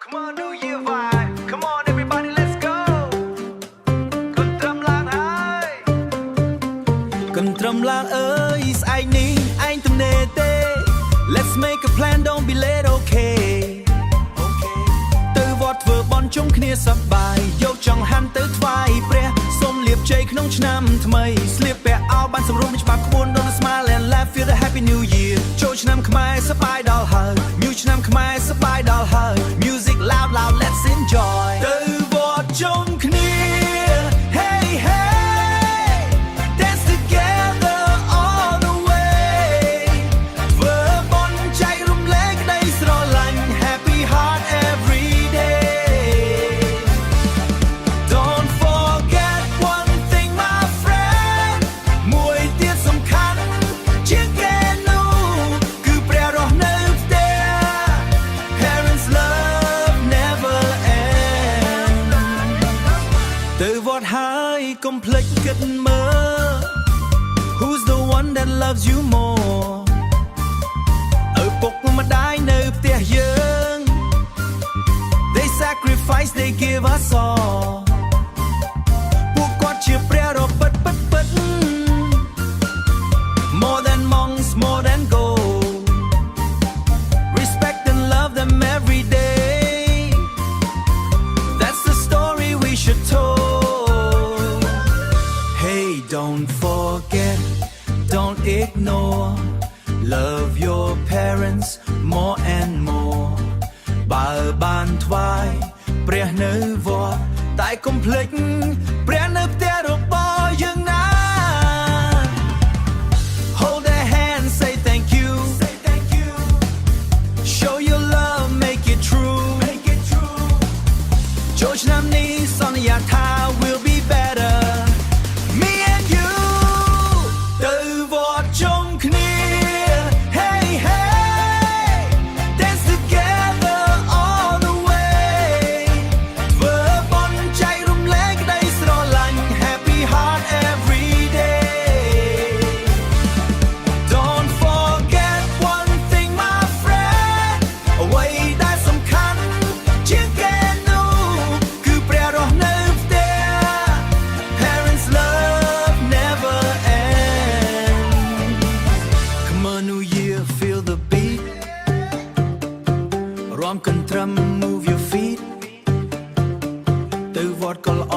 Come on, New Year vibe. Come on, everybody, let's go. កុំត្រឹមឡើងហើយកុំត្រឹមឡើងអើយស្អែកនេះឯងទំនេរទេ Let's make a plan don't be late okay ទៅវត្តធ្វើបន់ជុំគ្នាសប្បាយយកចង្ហាន់ទៅថ្វាយព្រះសូមលាភជ័យក្នុងឆ្នាំថ្មីស្លៀកពាក់អោបានសម្រុំនឹងច្បាប់ក្បួន Don't smile and laugh feel the happy new year ចូលឆ្នាំខ្មែរសប្បាយដល់ហើយ New ឆ្នាំខ្មែរសប្បាយដល់ហើយ Music loud loud let's enjoy ទៅវត្តជុំគ្នា Hey hey dance together all the way ធ្វើបន់ចែករំលែកក្តីស្រឡាញ់ Happy heart every day Don't forget one thing my friend មួយទៀតសំខាន់ជាងគេនោះគឺព្រះរស់នៅផ្ទះ Parents love never end ទៅវត្តហើយកុំភ្លេចគិតមើល Who's the one that loves you more ឪពុកម្ដាយនៅផ្ទះយើង They sacrifice they give us all ពួកគាត់ជាព្រះរពិតពិតពិត More than monks more than gold Respect and love them every day That's the story we should told Hey don't forget don't ignore Love your parents more and more បើបានថ្វាយព្រះនៅវត្តតែកុំភ្លេចព្រះនៅផ្ទះរបស់យើងណា Hold their hand say thank you Show your love make it true ចូលឆ្នាំនេះសន្យាថា will be better Me and you ទៅវត្តជុំគ្នា Hey hey dance together all the way ធ្វើបន់ចែករំលែកក្តីស្រឡាញ់ Happy heart every day Don't forget one thing my friend អ្វីដែលសំខាន់ជាងគេនោះគឺព្រះរស់នៅផ្ទះ Parents love never end Come on New Year feel the beat រាំកន្ទ្រឹម move your feet ទៅវត្តក៏ល្អ